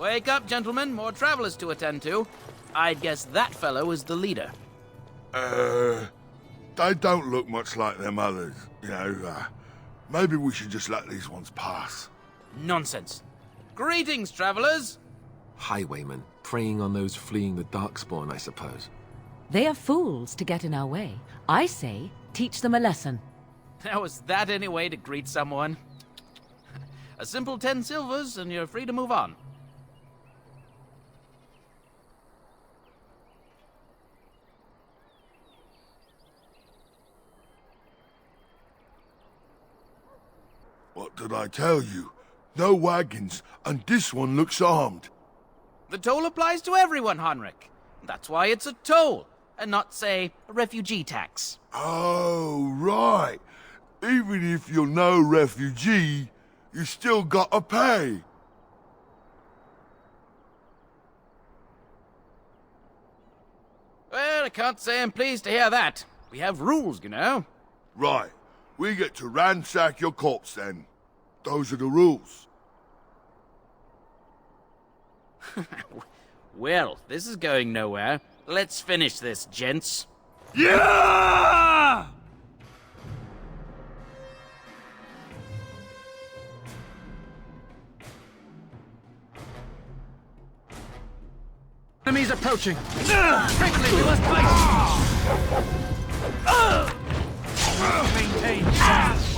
Wake up, gentlemen. More travelers to attend to. I'd guess that fellow is the leader. They don't look much like them others. You know, maybe we should just let these ones pass. Nonsense. Greetings, travelers. Highwaymen, preying on those fleeing the Darkspawn, I suppose. They are fools to get in our way. I say, teach them a lesson. Now, is that any way to greet someone? A simple 10 silvers, and you're free to move on. What did I tell you? No wagons, and this one looks armed. The toll applies to everyone, Heinrich. That's why it's a toll, and not, say, a refugee tax. Oh, right. Even if you're no refugee, you still gotta pay. Well, I can't say I'm pleased to hear that. We have rules, you know. Right. We get to ransack your corpse then. Those are the rules. Well, this is going nowhere. Let's finish this, gents. Yeah! Enemies approaching! Quickly, we must fight! Maintain fast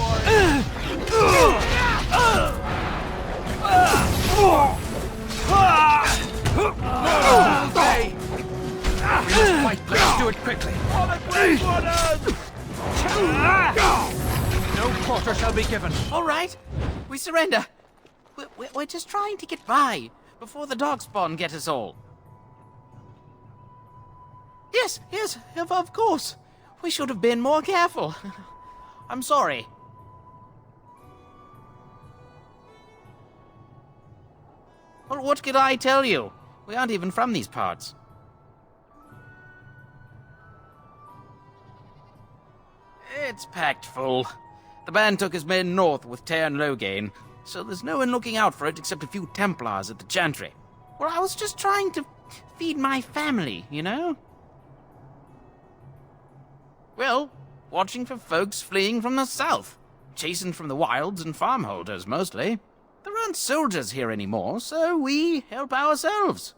Let's do it quickly! No quarter shall be given! All right, we surrender. We're just trying to get by before the Darkspawn get us all. Yes, of course. We should have been more careful. I'm sorry. Well, what could I tell you? We aren't even from these parts. It's packed full. The band took his men north with f.u.n. Loghain, so there's no one looking out for it except a few Templars at the Chantry. Well, I was just trying to feed my family, you know? Well, watching for folks fleeing from the south. Chasing from the wilds and farmholders, mostly. There aren't soldiers here anymore, so we help ourselves.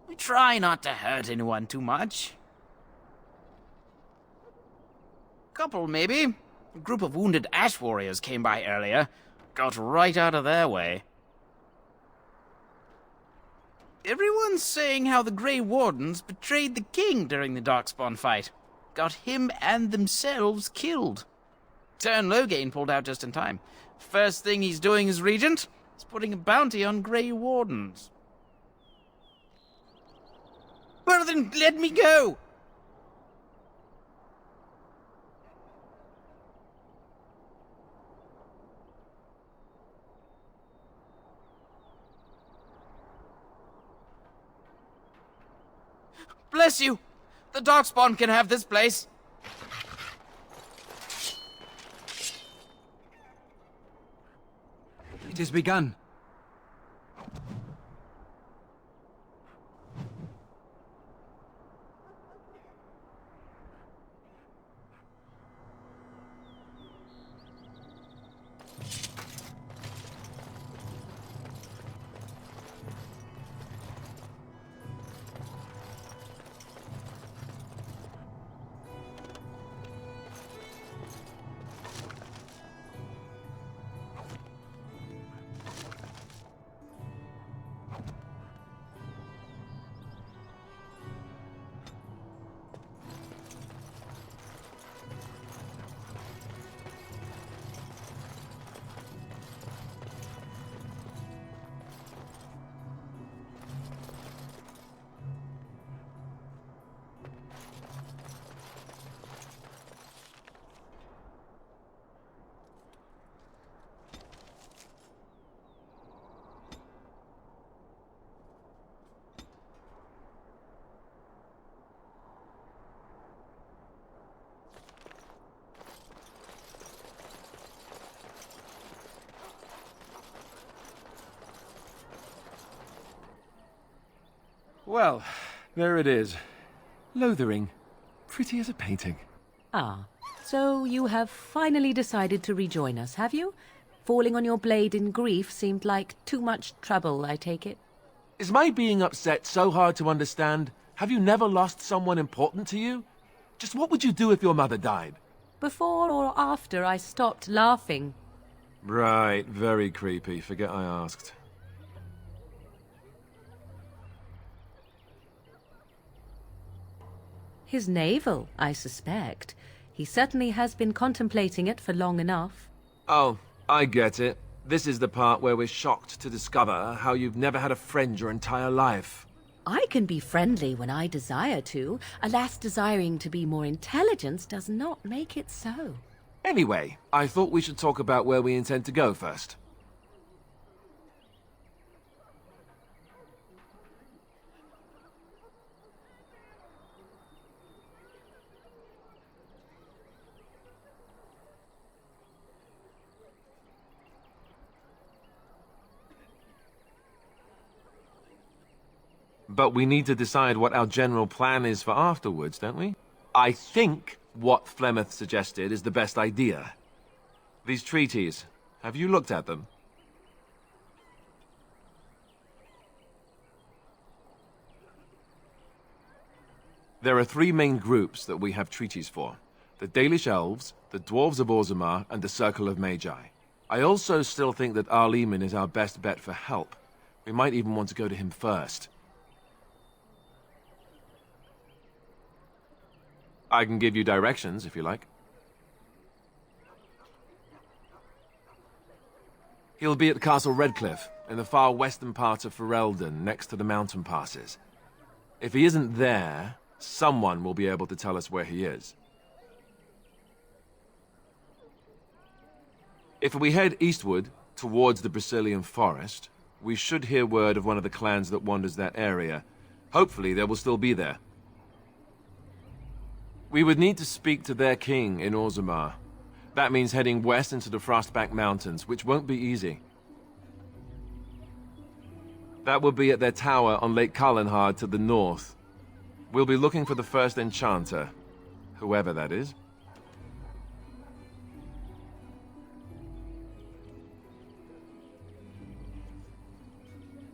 We try not to hurt anyone too much. Couple, maybe. A group of wounded ash warriors came by earlier. Got right out of their way. Everyone's saying how the Grey Wardens betrayed the king during the Darkspawn fight. Got him and themselves killed. f.u.n. Loghain pulled out just in time. First thing he's doing as regent is putting a bounty on Grey Wardens. Well then, let me go! Bless you! The Darkspawn can have this place. It has begun. Well, there it is. Lothering. Pretty as a painting. Ah, so you have finally decided to rejoin us, have you? Falling on your blade in grief seemed like too much trouble, I take it. Is my being upset so hard to understand? Have you never lost someone important to you? Just what would you do if your mother died? Before or after I stopped laughing. Right, very creepy. Forget I asked. His navel, I suspect. He certainly has been contemplating it for long enough. Oh, I get it. This is the part where we're shocked to discover how you've never had a friend your entire life. I can be friendly when I desire to. Alas, desiring to be more intelligent does not make it so. Anyway, I thought we should talk about where we intend to go first. But we need to decide what our general plan is for afterwards, don't we? I think what Flemeth suggested is the best idea. These treaties, have you looked at them? There are three main groups that we have treaties for. The Dalish Elves, the Dwarves of Orzammar, and the Circle of Magi. I also still think that Arleman is our best bet for help. We might even want to go to him first. I can give you directions, if you like. He'll be at Castle Redcliffe, in the far western part of Ferelden, next to the mountain passes. If he isn't there, someone will be able to tell us where he is. If we head eastward, towards the Brazilian forest, we should hear word of one of the clans that wanders that area. Hopefully they will still be there. We would need to speak to their king in Orzammar. That means heading west into the Frostback Mountains, which won't be easy. That will be at their tower on Lake Kallenhard to the north. We'll be looking for the first enchanter, whoever that is.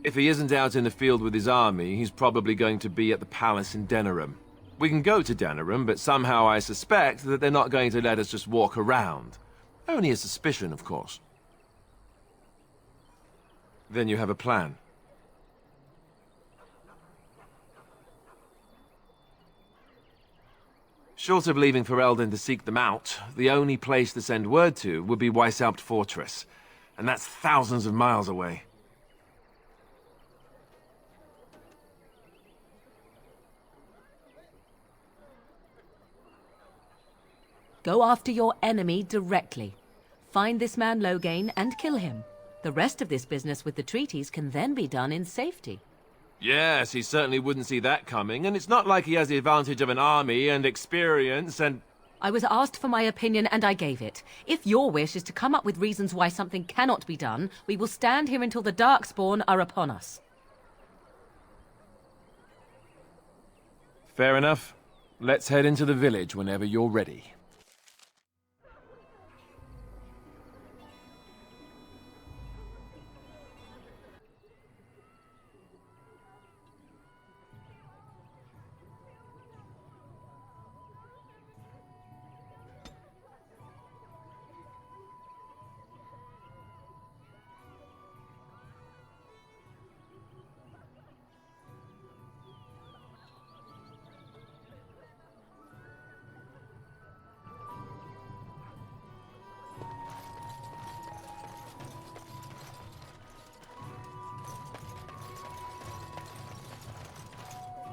If he isn't out in the field with his army, he's probably going to be at the palace in Denerim. We can go to Denerim, but somehow I suspect that they're not going to let us just walk around. Only a suspicion, of course. Then you have a plan. Short of leaving Ferelden to seek them out, the only place to send word to would be Weishaupt Fortress. And that's thousands of miles away. Go after your enemy directly. Find this man Loghain and kill him. The rest of this business with the treaties can then be done in safety. Yes, he certainly wouldn't see that coming, and it's not like he has the advantage of an army and experience and... I was asked for my opinion and I gave it. If your wish is to come up with reasons why something cannot be done, we will stand here until the Darkspawn are upon us. Fair enough. Let's head into the village whenever you're ready.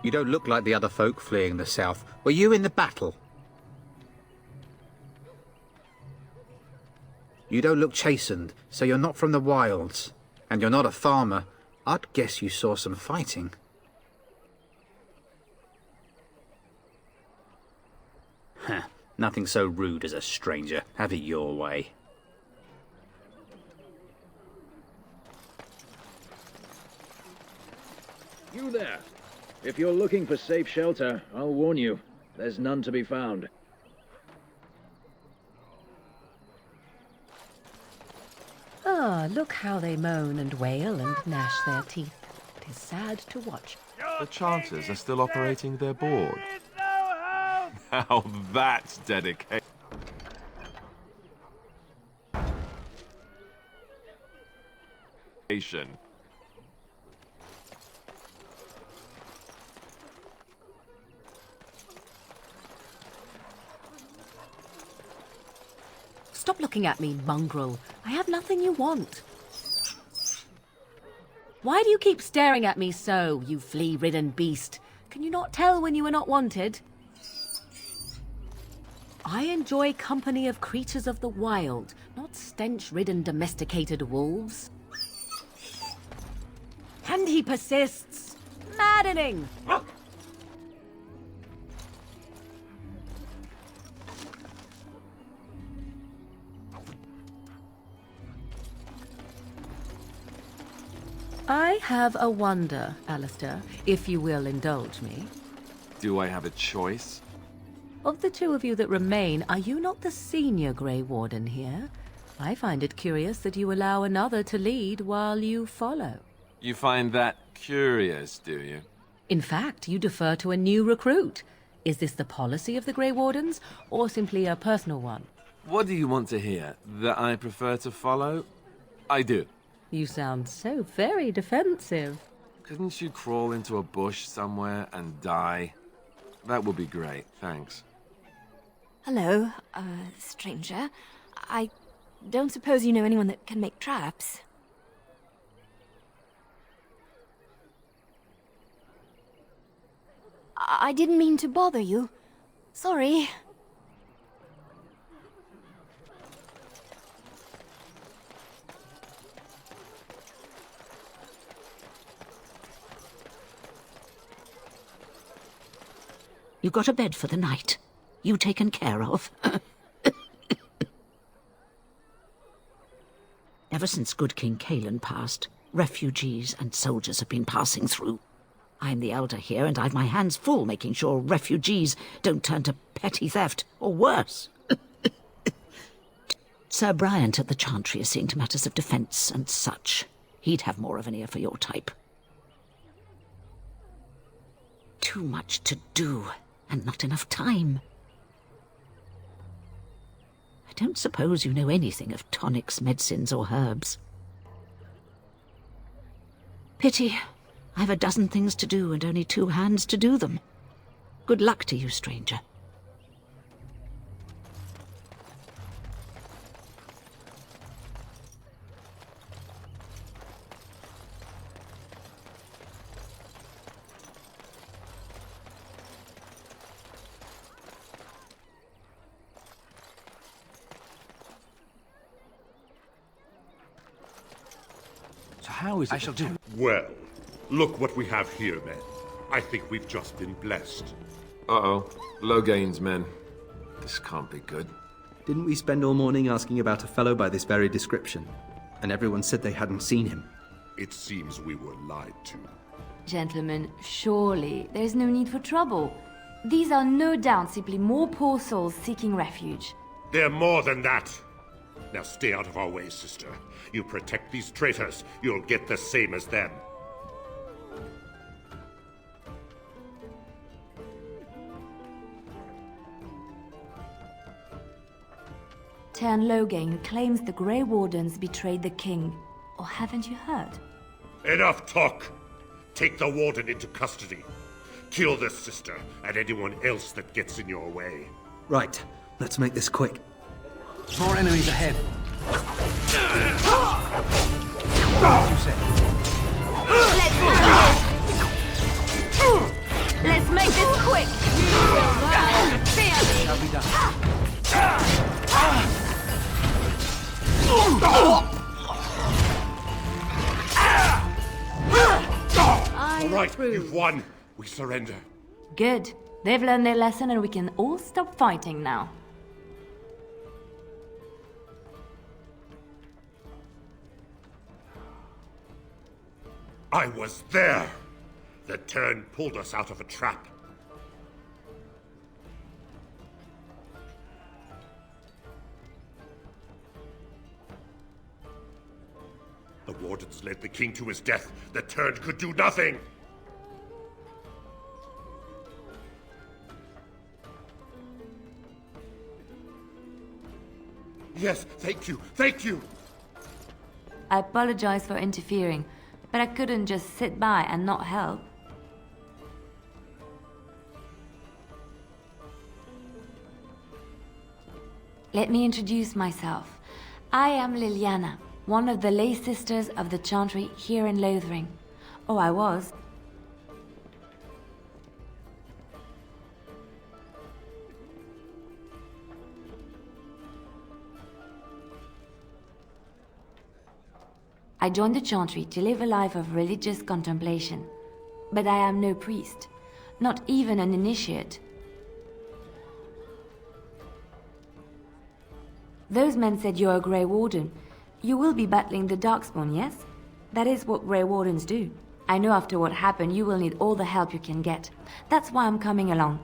You don't look like the other folk fleeing the south. Were you in the battle? You don't look chastened, so you're not from the wilds. And you're not a farmer. I'd guess you saw some fighting. Huh. Nothing so rude as a stranger. Have it your way. You there. If you're looking for safe shelter, I'll warn you, there's none to be found. Ah, look how they moan and wail and gnash their teeth. It is sad to watch. The Chanters are still operating their board. Now that's dedication. Stop looking at me, mongrel. I have nothing you want. Why do you keep staring at me so, you flea-ridden beast? Can you not tell when you are not wanted? I enjoy company of creatures of the wild, not stench-ridden domesticated wolves. And he persists. Maddening! I have a wonder, Alistair, if you will indulge me. Do I have a choice? Of the two of you that remain, are you not the senior Grey Warden here? I find it curious that you allow another to lead while you follow. You find that curious, do you? In fact, you defer to a new recruit. Is this the policy of the Grey Wardens, or simply a personal one? What do you want to hear? That I prefer to follow? I do. You sound so very defensive. Couldn't you crawl into a bush somewhere and die? That would be great, thanks. Hello, stranger. I don't suppose you know anyone that can make traps? I didn't mean to bother you. Sorry. You got a bed for the night? You taken care of? Ever since good King Cailan passed, refugees and soldiers have been passing through. I'm the elder here, and I've my hands full making sure refugees don't turn to petty theft, or worse. Sir Bryant at the Chantry is seeing to matters of defence and such. He'd have more of an ear for your type. Too much to do, and not enough time. I don't suppose you know anything of tonics, medicines, or herbs. Pity. I've a dozen things to do and only 2 hands to do them. Good luck to you, stranger. So how is it I shall do? Well, look what we have here, men. I think we've just been blessed. Uh-oh. Logain's men. This can't be good. Didn't we spend all morning asking about a fellow by this very description? And everyone said they hadn't seen him. It seems we were lied to. Gentlemen, surely there's no need for trouble. These are no doubt simply more poor souls seeking refuge. They're more than that. Now stay out of our way, sister. You protect these traitors, you'll get the same as them. Tern Logain claims the Grey Wardens betrayed the king. Or haven't you heard? Enough talk! Take the warden into custody. Kill this sister and anyone else that gets in your way. Right, let's make this quick. More enemies ahead. As you said. Let's make this quick! Shall be done. All right, you've won. We surrender. Good. They've learned their lesson and we can all stop fighting now. I was there. The turn pulled us out of a trap. The wardens led the king to his death. The turn could do nothing. Yes, thank you, thank you! I apologize for interfering, but I couldn't just sit by and not help. Let me introduce myself. I am Leliana, one of the lay sisters of the Chantry here in Lothering. Oh, I was. I joined the Chantry to live a life of religious contemplation. But I am no priest, not even an initiate. Those men said you're a Grey Warden. You will be battling the Darkspawn, yes? That is what Grey Wardens do. I know after what happened you will need all the help you can get. That's why I'm coming along.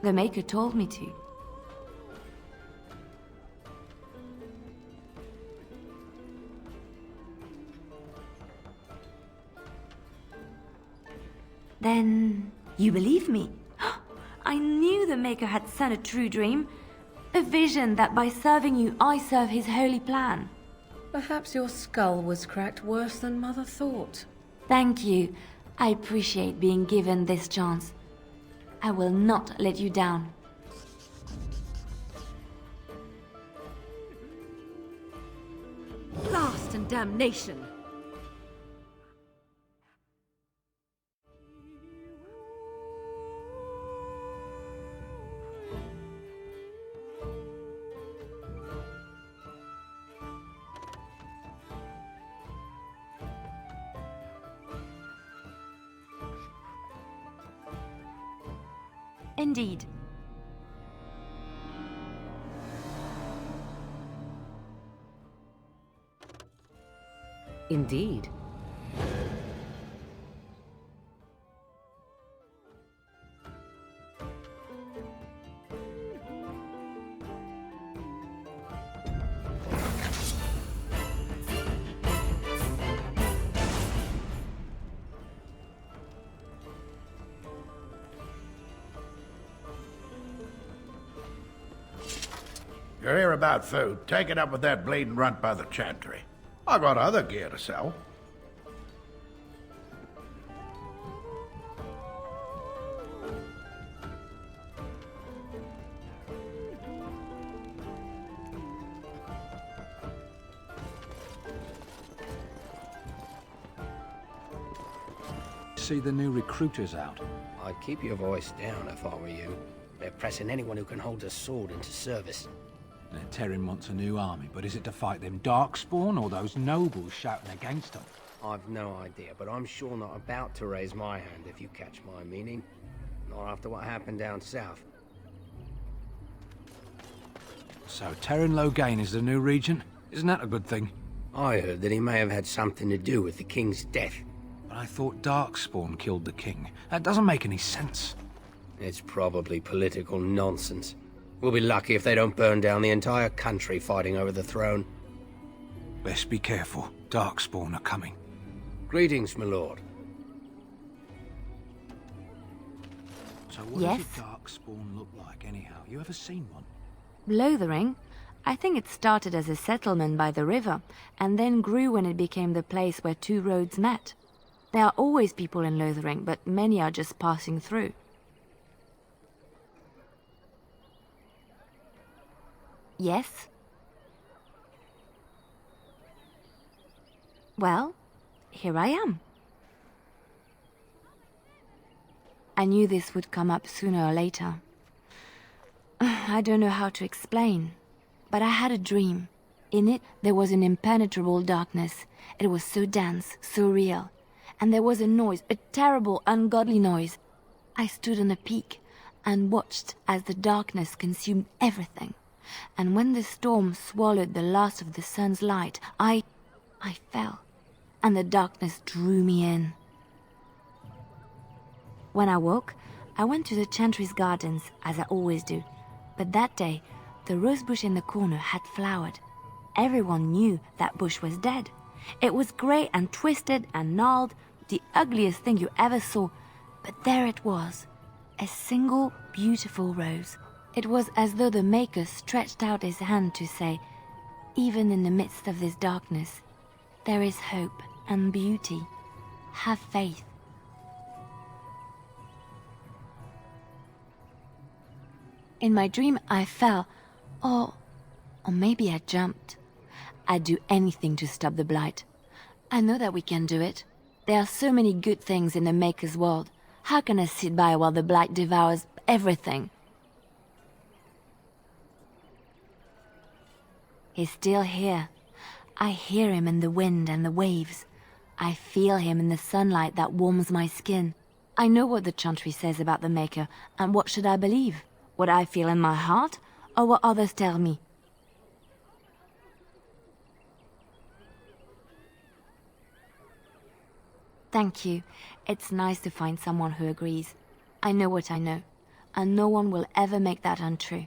The Maker told me to. Then you believe me? I knew the Maker had sent a true dream. A vision that by serving you, I serve his holy plan. Perhaps your skull was cracked worse than Mother thought. Thank you. I appreciate being given this chance. I will not let you down. Blast and damnation! Indeed. Indeed. You hear about food? Take it up with that bleeding runt by the Chantry. I got other gear to sell. See the new recruiters out. I'd keep your voice down if I were you. They're pressing anyone who can hold a sword into service. Terran wants a new army, but is it to fight them Darkspawn or those nobles shouting against them? I've no idea, but I'm sure not about to raise my hand if you catch my meaning. Not after what happened down south. So Terran Loghain is the new regent? Isn't that a good thing? I heard that he may have had something to do with the king's death. But I thought Darkspawn killed the king. That doesn't make any sense. It's probably political nonsense. We'll be lucky if they don't burn down the entire country fighting over the throne. Best be careful. Darkspawn are coming. Greetings, my lord. So what Yes? does a Darkspawn look like, anyhow? You ever seen one? Lothering? I think it started as a settlement by the river, and then grew when it became the place where two roads met. There are always people in Lothering, but many are just passing through. Yes? Well, here I am. I knew this would come up sooner or later. I don't know how to explain, but I had a dream. In it, there was an impenetrable darkness. It was so dense, so real. And there was a noise, a terrible, ungodly noise. I stood on a peak and watched as the darkness consumed everything. And when the storm swallowed the last of the sun's light, I fell, and the darkness drew me in. When I woke, I went to the Chantry's gardens, as I always do. But that day, the rosebush in the corner had flowered. Everyone knew that bush was dead. It was grey and twisted and gnarled, the ugliest thing you ever saw. But there it was, a single beautiful rose. It was as though the Maker stretched out his hand to say, even in the midst of this darkness, there is hope and beauty. Have faith. In my dream, I fell, or maybe I jumped. I'd do anything to stop the blight. I know that we can do it. There are so many good things in the Maker's world. How can I sit by while the blight devours everything? He's still here. I hear him in the wind and the waves. I feel him in the sunlight that warms my skin. I know what the Chantry says about the Maker, and what should I believe? What I feel in my heart, or what others tell me? Thank you. It's nice to find someone who agrees. I know what I know, and no one will ever make that untrue.